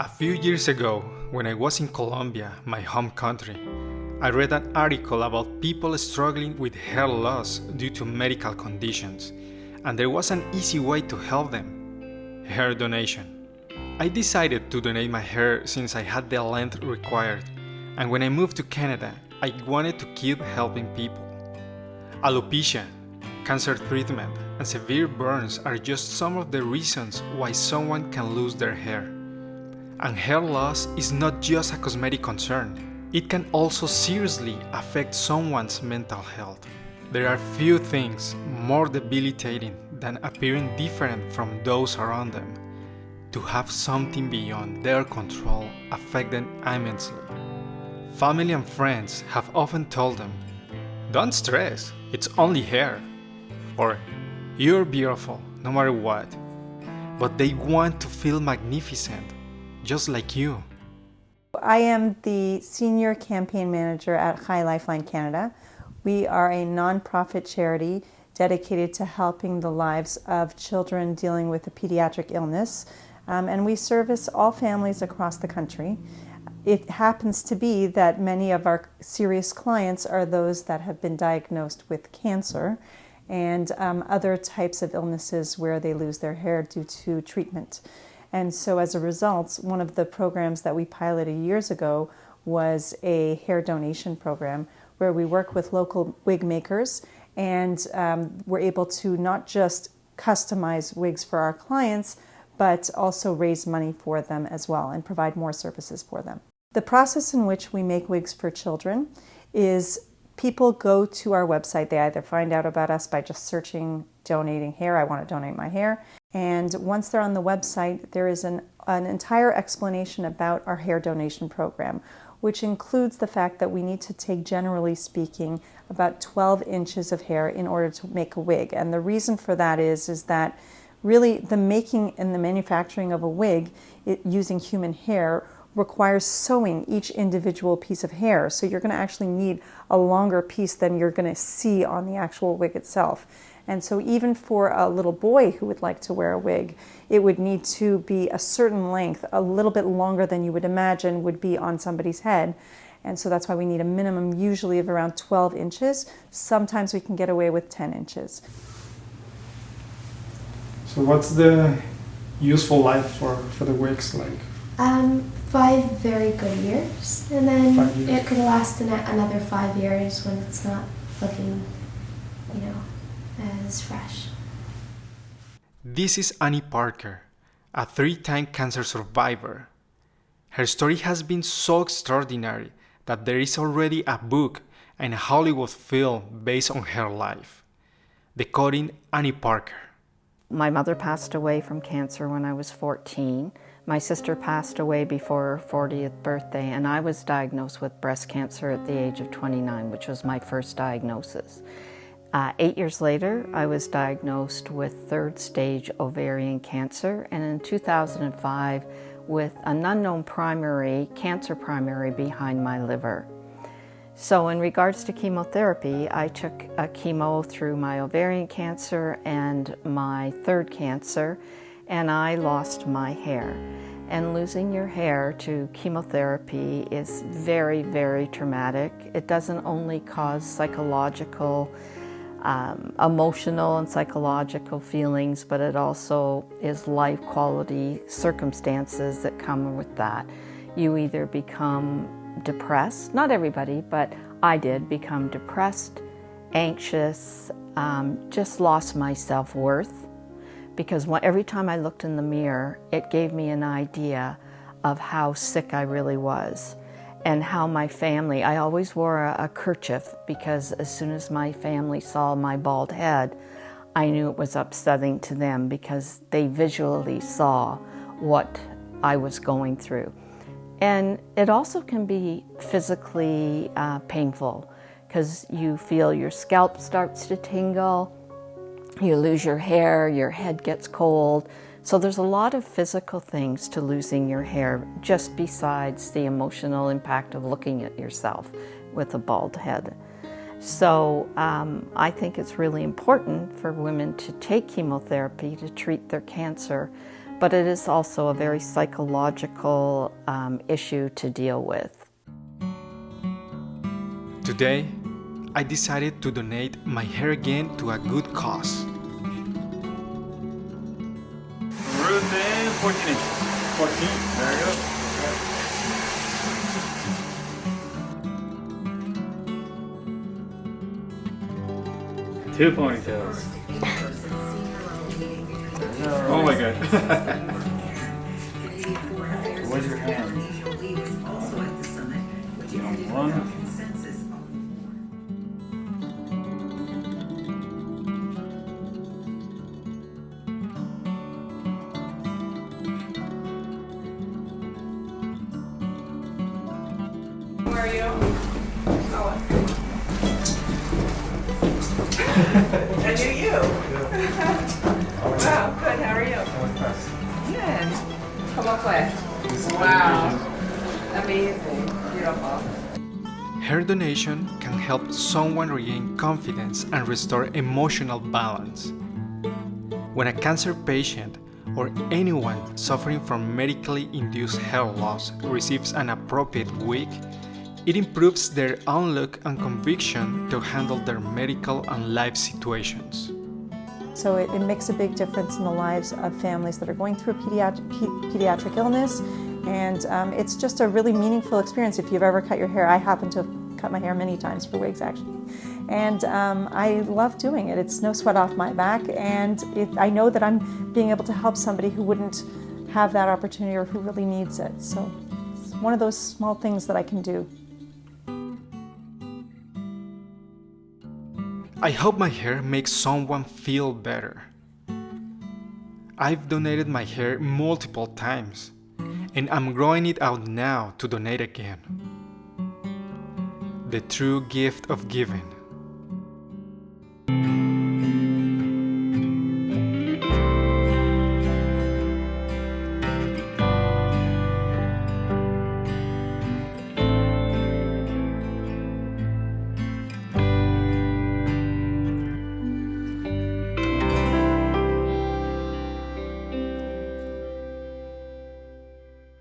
A few years ago, when I was in Colombia, my home country, I read an article about people struggling with hair loss due to medical conditions, and there was an easy way to help them: hair donation. I decided to donate my hair since I had the length required, and when I moved to Canada, I wanted to keep helping people. Alopecia, cancer treatment, and severe burns are just some of the reasons why someone can lose their hair. And hair loss is not just a cosmetic concern. It can also seriously affect someone's mental health. There are few things more debilitating than appearing different from those around them. To have something beyond their control affect them immensely. Family and friends have often told them, "Don't stress, it's only hair," or "You're beautiful, no matter what." But they want to feel magnificent, just like you. I am the Senior Campaign Manager at High Lifeline Canada. We are a nonprofit charity dedicated to helping the lives of children dealing with a pediatric illness, and we service all families across the country. It happens to be that many of our serious clients are those that have been diagnosed with cancer and other types of illnesses where they lose their hair due to treatment. And so as a result, one of the programs that we piloted years ago was a hair donation program where we work with local wig makers, and we're able to not just customize wigs for our clients, but also raise money for them as well and provide more services for them. The process in which we make wigs for children is people go to our website. They either find out about us by just searching donating hair, I want to donate my hair. And once they're on the website, there is an entire explanation about our hair donation program, which includes the fact that we need to take, generally speaking, about 12 inches of hair in order to make a wig. And the reason for that is that really the making and the manufacturing of a wig using human hair requires sewing each individual piece of hair. So you're going to actually need a longer piece than you're going to see on the actual wig itself. And so even for a little boy who would like to wear a wig, it would need to be a certain length, a little bit longer than you would imagine would be on somebody's head. And so that's why we need a minimum usually of around 12 inches. Sometimes we can get away with 10 inches. So what's the useful life for the wigs like? 5 very good years, and then 5 years. it could last another 5 years when it's not looking, as fresh. This is Annie Parker, a 3-time cancer survivor. Her story has been so extraordinary that there is already a book and a Hollywood film based on her life. Decoding Annie Parker. My mother passed away from cancer when I was 14. My sister passed away before her 40th birthday, and I was diagnosed with breast cancer at the age of 29, which was my first diagnosis. 8 years later, I was diagnosed with 3rd-stage ovarian cancer, and in 2005 with an unknown cancer primary behind my liver. So in regards to chemotherapy, I took a chemo through my ovarian cancer and my 3rd cancer, and I lost my hair. And losing your hair to chemotherapy is very, very traumatic. It doesn't only cause psychological, emotional and psychological feelings, but it also is life quality circumstances that come with that. You either become depressed, not everybody, but I did become depressed, anxious, just lost my self-worth, because every time I looked in the mirror, it gave me an idea of how sick I really was and how my family, I always wore a kerchief because as soon as my family saw my bald head, I knew it was upsetting to them because they visually saw what I was going through. And it also can be physically painful because you feel your scalp starts to tingle, you lose your hair, your head gets cold. So there's a lot of physical things to losing your hair, just besides the emotional impact of looking at yourself with a bald head. So I think it's really important for women to take chemotherapy to treat their cancer, but it is also a very psychological issue to deal with. Today, I decided to donate my hair again to a good cause. Root in 14 inches. 14, there you go. 2 ponytails. Oh my god. Where's your hand? One. How are you? Oh. I knew you. Wow, good. How are you? Good. Come up with. Wow. Amazing. Beautiful. Hair donation can help someone regain confidence and restore emotional balance. When a cancer patient or anyone suffering from medically induced hair loss receives an appropriate wig, it improves their outlook and conviction to handle their medical and life situations. So it makes a big difference in the lives of families that are going through pediatric illness, and it's just a really meaningful experience if you've ever cut your hair. I happen to have cut my hair many times for wigs, actually. And I love doing it. It's no sweat off my back, and I know that I'm being able to help somebody who wouldn't have that opportunity or who really needs it. So it's one of those small things that I can do. I hope my hair makes someone feel better. I've donated my hair multiple times, and I'm growing it out now to donate again. The true gift of giving.